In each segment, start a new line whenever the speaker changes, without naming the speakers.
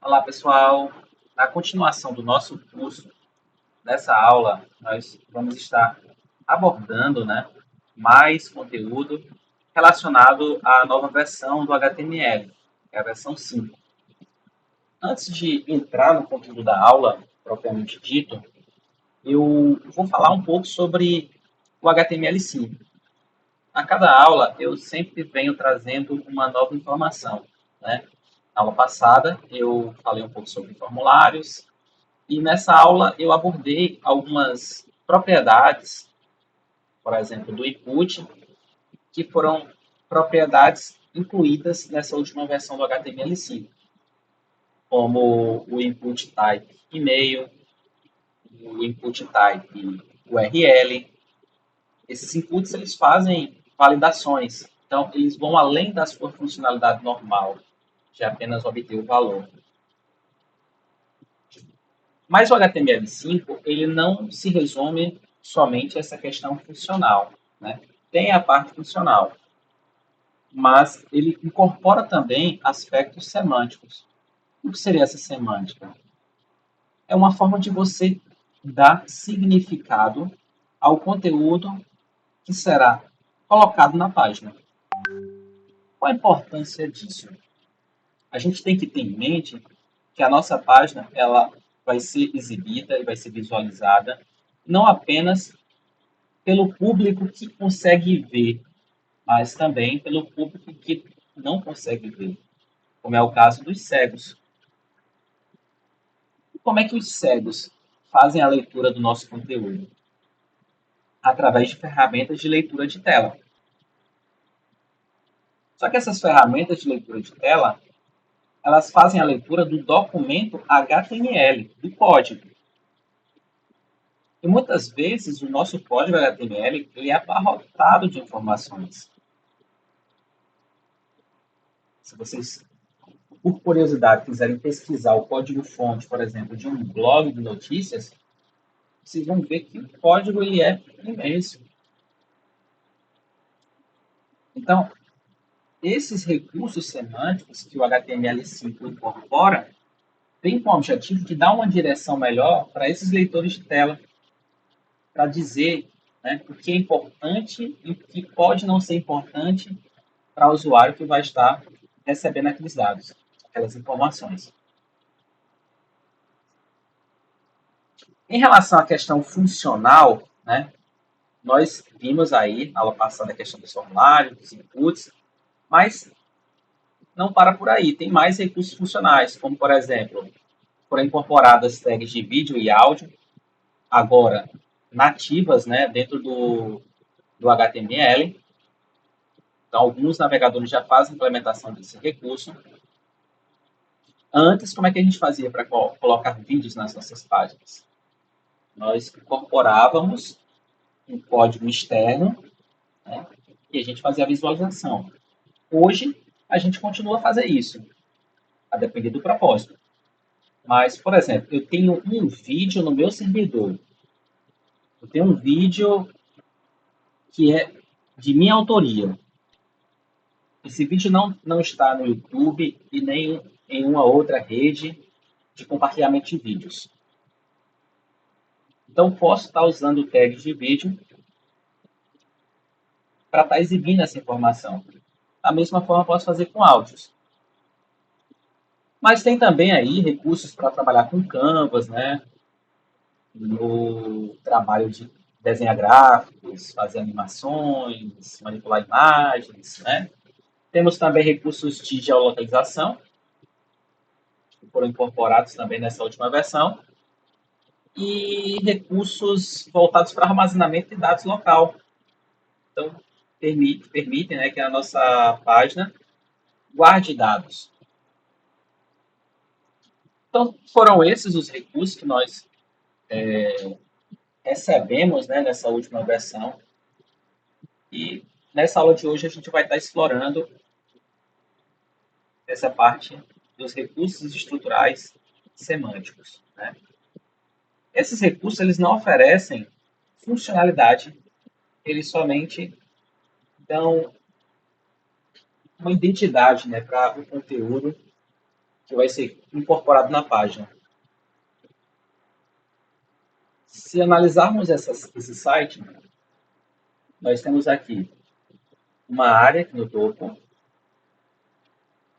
Olá, pessoal. Na continuação do nosso curso, nessa aula, nós vamos estar abordando, mais conteúdo relacionado à nova versão do HTML, que é a versão 5. Antes de entrar no conteúdo da aula, propriamente dito, eu vou falar um pouco sobre o HTML5. A cada aula, eu sempre venho trazendo uma nova informação, né? Na aula passada, eu falei um pouco sobre formulários, e nessa aula eu abordei algumas propriedades, por exemplo, do input, que foram propriedades incluídas nessa última versão do HTML5, como o input type e-mail, o input type URL. Esses inputs eles fazem validações, então eles vão além da sua funcionalidade normal, de apenas obter o valor. Mas o HTML5 ele não se resume somente a essa questão funcional, né? Tem a parte funcional, mas ele incorpora também aspectos semânticos. O que seria essa semântica? É uma forma de você dar significado ao conteúdo que será colocado na página. Qual a importância disso? A gente tem que ter em mente que a nossa página ela vai ser exibida e vai ser visualizada não apenas pelo público que consegue ver, mas também pelo público que não consegue ver, como é o caso dos cegos. E como é que os cegos fazem a leitura do nosso conteúdo? Através de ferramentas de leitura de tela. Só que essas ferramentas de leitura de tela, elas fazem a leitura do documento HTML, do código. E muitas vezes o nosso código HTML ele é abarrotado de informações. Se vocês, por curiosidade, quiserem pesquisar o código-fonte, por exemplo, de um blog de notícias, vocês vão ver que o código ele é imenso. Então, esses recursos semânticos que o HTML5 incorpora, têm como objetivo de dar uma direção melhor para esses leitores de tela, para dizer, o que é importante e o que pode não ser importante para o usuário que vai estar recebendo aqueles dados, aquelas informações. Em relação à questão funcional, nós vimos aí, na aula passada, a questão dos formulários, dos inputs, mas não para por aí. Tem mais recursos funcionais, como, por exemplo, foram incorporadas tags de vídeo e áudio, agora nativas, dentro do HTML. Então, alguns navegadores já fazem implementação desse recurso. Antes, como é que a gente fazia para colocar vídeos nas nossas páginas? Nós incorporávamos um código externo, e a gente fazia a visualização. Hoje, a gente continua a fazer isso, a depender do propósito. Mas, por exemplo, eu tenho um vídeo no meu servidor. Eu tenho um vídeo que é de minha autoria. Esse vídeo não está no YouTube e nem em uma outra rede de compartilhamento de vídeos. Então, posso estar usando tags de vídeo para estar exibindo essa informação. Da mesma forma, posso fazer com áudios. Mas tem também aí recursos para trabalhar com Canvas, no trabalho de desenhar gráficos, fazer animações, manipular imagens, Temos também recursos de geolocalização, que foram incorporados também nessa última versão, e recursos voltados para armazenamento de dados local. Então, permitem que a nossa página guarde dados. Então, foram esses os recursos que nós recebemos nessa última versão. E nessa aula de hoje a gente vai estar explorando essa parte dos recursos estruturais semânticos. Esses recursos eles não oferecem funcionalidade, eles somente dão uma identidade para o conteúdo que vai ser incorporado na página. Se analisarmos esse site, nós temos aqui uma área aqui no topo,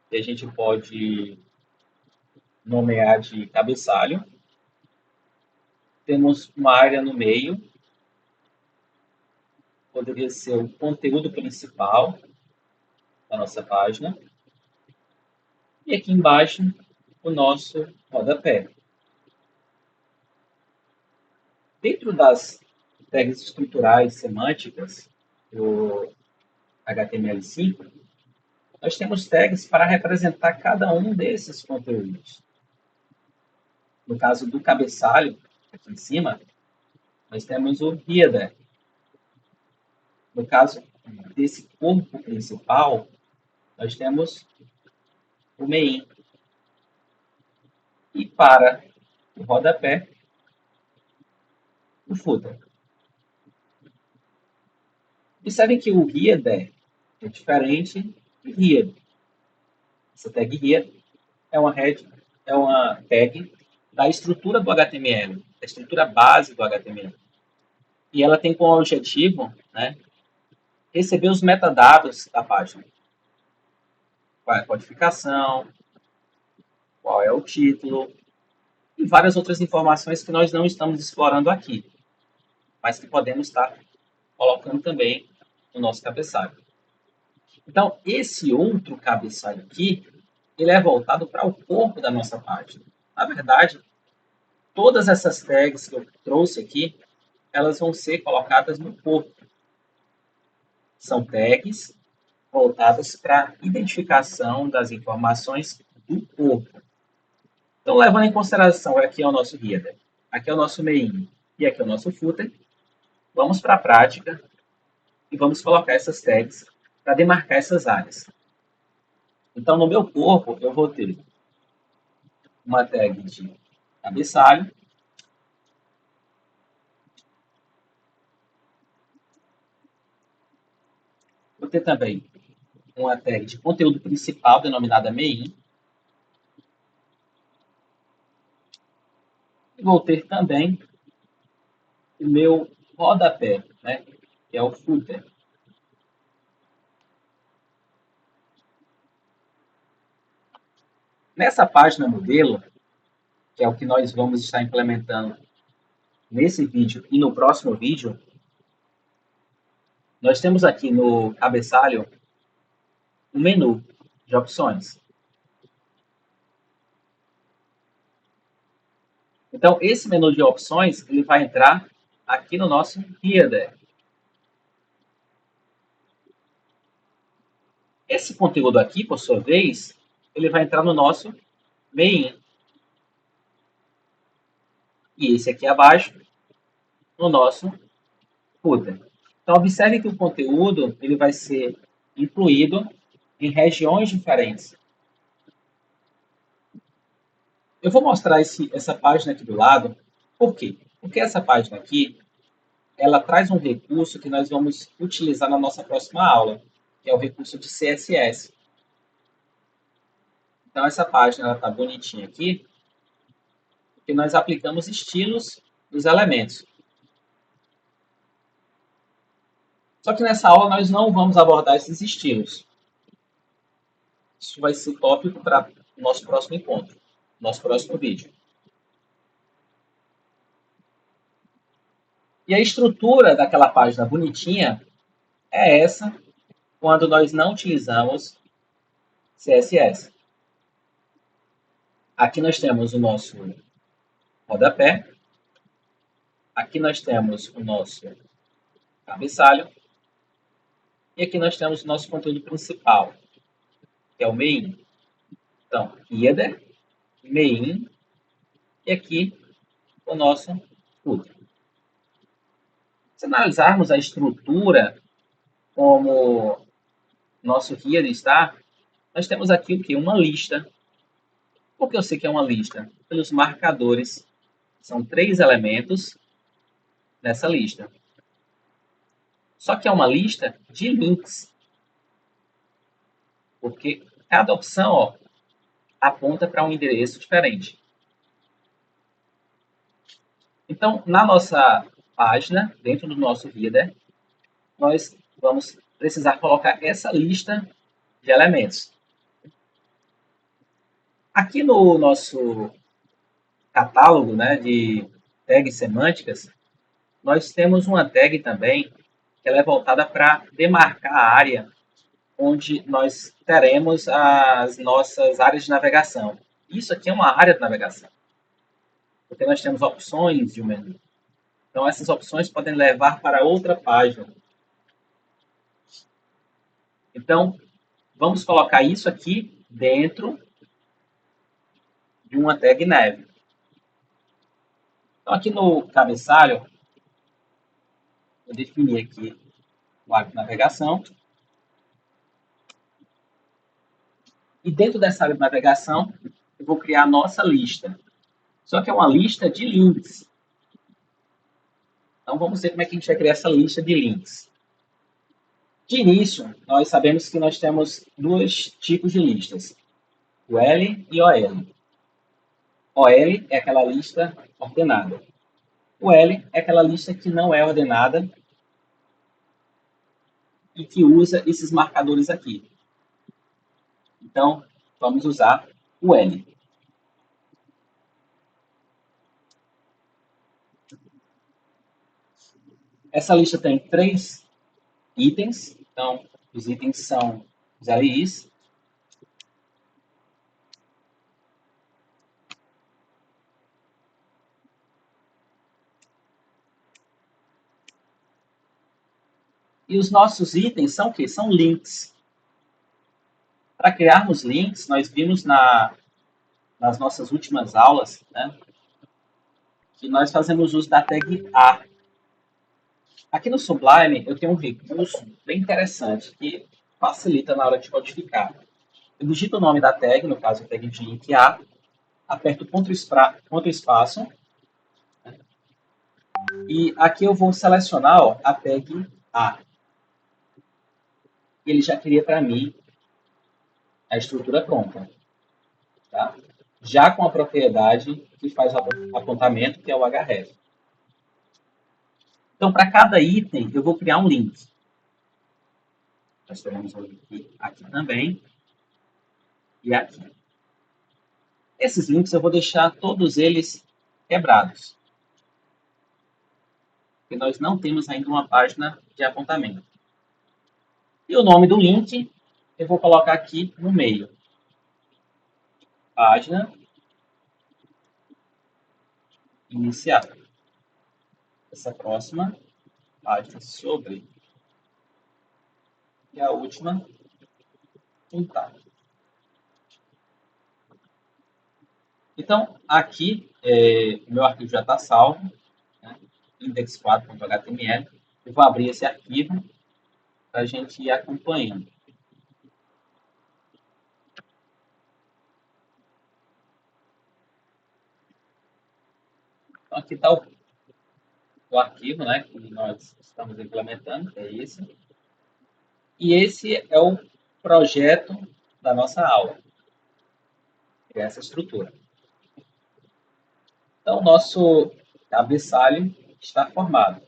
que a gente pode nomear de cabeçalho. Temos uma área no meio, poderia ser o conteúdo principal da nossa página. E aqui embaixo, o nosso rodapé. Dentro das tags estruturais semânticas do HTML5, nós temos tags para representar cada um desses conteúdos. No caso do cabeçalho, aqui em cima, nós temos o header. No caso desse corpo principal, nós temos o main. E para o rodapé, o footer. Observem que o header é diferente do head. Essa tag head é uma tag da estrutura do HTML, da estrutura base do HTML. E ela tem como objetivo, né, receber os metadados da página. Qual é a codificação, qual é o título, e várias outras informações que nós não estamos explorando aqui, mas que podemos estar colocando também no nosso cabeçalho. Então, esse outro cabeçalho aqui, ele é voltado para o corpo da nossa página. Na verdade, todas essas tags que eu trouxe aqui, elas vão ser colocadas no corpo. São tags voltadas para a identificação das informações do corpo. Então, levando em consideração, aqui é o nosso header, aqui é o nosso main e aqui é o nosso footer, vamos para a prática e vamos colocar essas tags para demarcar essas áreas. Então, no meu corpo, eu vou ter uma tag de cabeçalho, vou ter também uma tag de conteúdo principal, denominada main, e vou ter também o meu rodapé, né, que é o footer. Nessa página modelo, que é o que nós vamos estar implementando nesse vídeo e no próximo vídeo, nós temos aqui no cabeçalho um menu de opções. Então, esse menu de opções ele vai entrar aqui no nosso header. Esse conteúdo aqui, por sua vez, ele vai entrar no nosso main. E esse aqui abaixo, no nosso footer. Então, observe que o conteúdo ele vai ser incluído em regiões diferentes. Eu vou mostrar essa página aqui do lado. Por quê? Porque essa página aqui, ela traz um recurso que nós vamos utilizar na nossa próxima aula, que é o recurso de CSS. Então, essa página está bonitinha aqui, porque nós aplicamos estilos dos elementos. Só que nessa aula nós não vamos abordar esses estilos. Isso vai ser tópico para o nosso próximo encontro, nosso próximo vídeo. E a estrutura daquela página bonitinha é essa, quando nós não utilizamos CSS. Aqui nós temos o nosso rodapé, aqui nós temos o nosso cabeçalho, e aqui nós temos o nosso conteúdo principal, que é o main. Então, header, main, e aqui o nosso footer. Se analisarmos a estrutura como nosso header está, nós temos aqui o que? Uma lista. Por que eu sei que é uma lista? Pelos marcadores. São 3 elementos nessa lista. Só que é uma lista de links. Porque cada opção, ó, aponta para um endereço diferente. Então, na nossa página, dentro do nosso header, nós vamos precisar colocar essa lista de elementos. Aqui no nosso catálogo, né, de tags semânticas, nós temos uma tag também que ela é voltada para demarcar a área onde nós teremos as nossas áreas de navegação. Isso aqui é uma área de navegação, porque nós temos opções de um menu. Então, essas opções podem levar para outra página. Então, vamos colocar isso aqui dentro de uma tag nav. Então, aqui no cabeçalho, eu defini aqui o área de navegação. E dentro dessa área de navegação, eu vou criar a nossa lista. Só que é uma lista de links. Então, vamos ver como é que a gente vai criar essa lista de links. De início, nós sabemos que nós temos dois tipos de listas, o L e o OL. OL é aquela lista ordenada. O L é aquela lista que não é ordenada e que usa esses marcadores aqui. Então, vamos usar o L. Essa lista tem 3 itens. Então, os itens são os LIs. E os nossos itens são o quê? São links. Para criarmos links, nós vimos nas nossas últimas aulas, né, que nós fazemos uso da tag A. Aqui no Sublime, eu tenho um recurso bem interessante que facilita na hora de codificar. Eu digito o nome da tag, no caso a tag de link A, aperto ponto espaço, e aqui eu vou selecionar a tag A. E ele já cria para mim a estrutura pronta. Tá? Já com a propriedade que faz o apontamento, que é o href. Então, para cada item, eu vou criar um link. Nós teremos um link aqui também e aqui. Esses links eu vou deixar todos eles quebrados. Porque nós não temos ainda uma página de apontamento. E o nome do link eu vou colocar aqui no meio. Página inicial. Essa próxima página sobre. E a última, juntar. Então, aqui, o meu arquivo já está salvo, né? index4.html. Eu vou abrir esse arquivo para a gente ir acompanhando. Então, aqui está o arquivo, né, que nós estamos implementando, é esse. E esse é o projeto da nossa aula, que é essa estrutura. Então, o nosso cabeçalho está formado.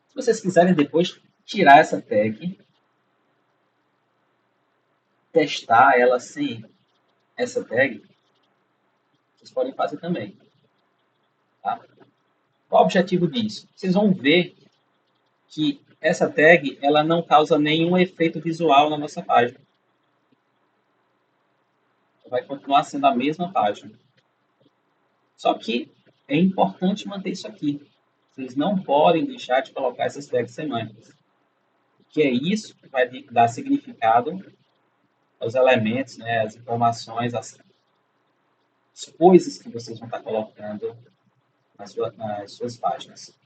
Se vocês quiserem depois tirar essa tag, testar ela sem essa tag, vocês podem fazer também. Tá? Qual o objetivo disso? Vocês vão ver que essa tag ela não causa nenhum efeito visual na nossa página. Vai continuar sendo a mesma página. Só que é importante manter isso aqui. Vocês não podem deixar de colocar essas tags semânticas. Que é isso que vai dar significado aos elementos, né, as informações, as coisas que vocês vão estar colocando nas suas páginas.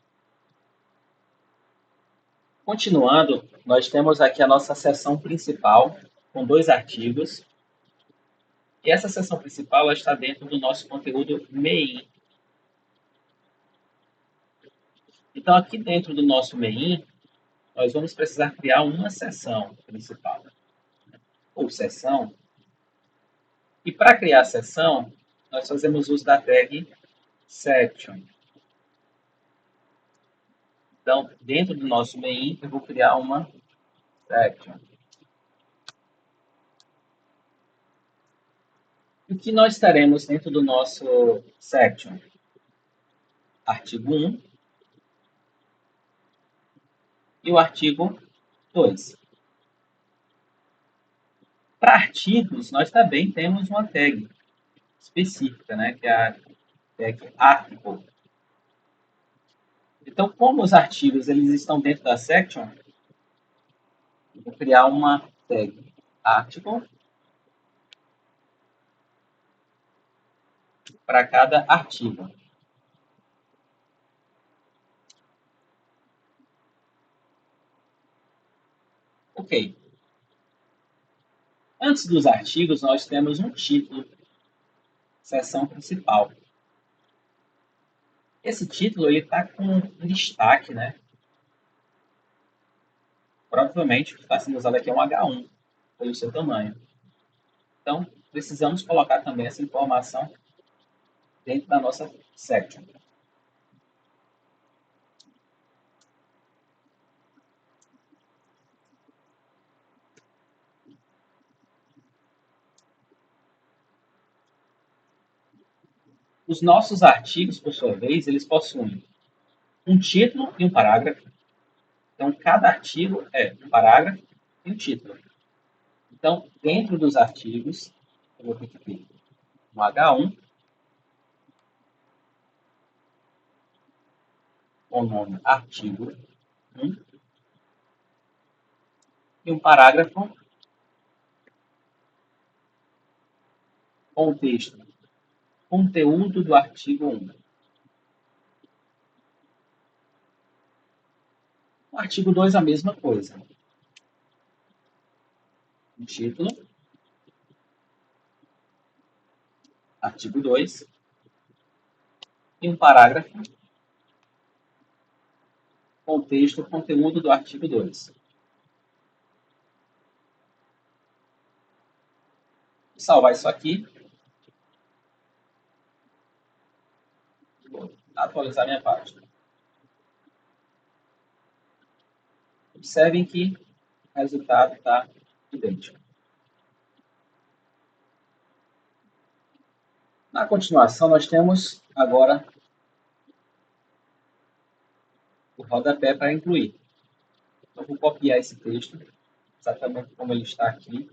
Continuando, nós temos aqui a nossa seção principal, com 2 artigos. E essa seção principal ela está dentro do nosso conteúdo main. Então, aqui dentro do nosso main, nós vamos precisar criar uma seção principal. ou seção. E para criar a seção, nós fazemos uso da tag section. Então, dentro do nosso main, eu vou criar uma section. O que nós teremos dentro do nosso section? Artigo 1 e o artigo 2. Para artigos, nós também temos uma tag específica, né, que é a tag article. Então, como os artigos eles estão dentro da section, eu vou criar uma tag article para cada artigo. Ok. Antes dos artigos, nós temos um título, seção principal. Esse título ele está com um destaque, né? Provavelmente o que está sendo usado aqui é um H1, pelo seu tamanho. Então, precisamos colocar também essa informação dentro da nossa section. Os nossos artigos, por sua vez, eles possuem um título e um parágrafo. Então, cada artigo é um parágrafo e um título. Então, dentro dos artigos, eu vou ter que ter um H1, com o nome artigo 1, e um parágrafo com o texto conteúdo do artigo 1. O artigo 2 a mesma coisa. O título, artigo 2, e um parágrafo com o texto conteúdo do artigo 2. Vou salvar isso aqui. Vou atualizar minha página. Observem que o resultado está idêntico. Na continuação, nós temos agora o rodapé para incluir. Então, vou copiar esse texto, exatamente como ele está aqui.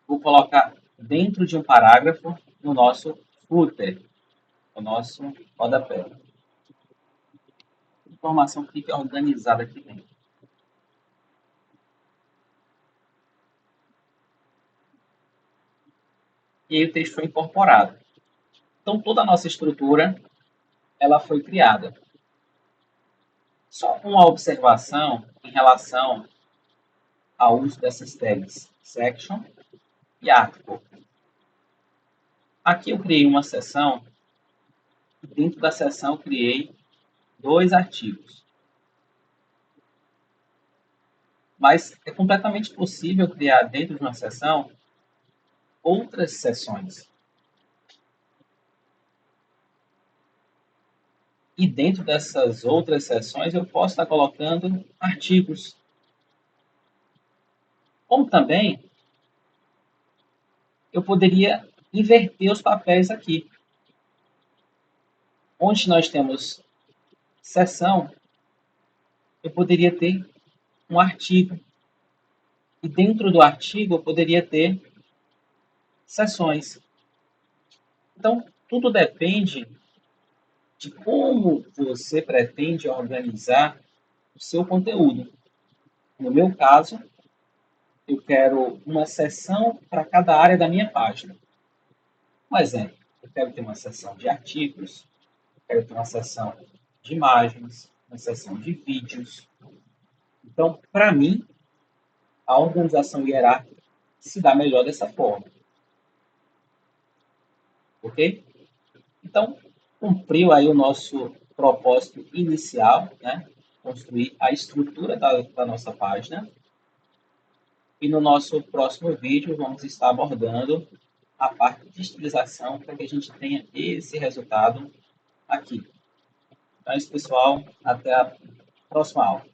Vou colocar dentro de um parágrafo no nosso footer, o nosso rodapé. A informação fica organizada aqui dentro. E aí o texto foi incorporado. Então, toda a nossa estrutura ela foi criada. Só uma observação em relação ao uso dessas tags section e article. Aqui eu criei uma seção e dentro da seção eu criei 2 artigos. Mas é completamente possível criar dentro de uma seção outras seções. E dentro dessas outras seções eu posso estar colocando artigos. Como também eu poderia inverter os papéis aqui. Onde nós temos seção, eu poderia ter um artigo. E dentro do artigo eu poderia ter seções. Então, tudo depende de como você pretende organizar o seu conteúdo. No meu caso, eu quero uma seção para cada área da minha página. Um exemplo, eu quero ter uma seção de artigos, quero ter uma seção de imagens, uma seção de vídeos. Então, para mim, a organização hierárquica se dá melhor dessa forma. Ok? Então, cumpriu aí o nosso propósito inicial, né? Construir a estrutura da nossa página. E no nosso próximo vídeo vamos estar abordando a parte de estilização para que a gente tenha esse resultado aqui. Então é isso, pessoal. Até a próxima aula.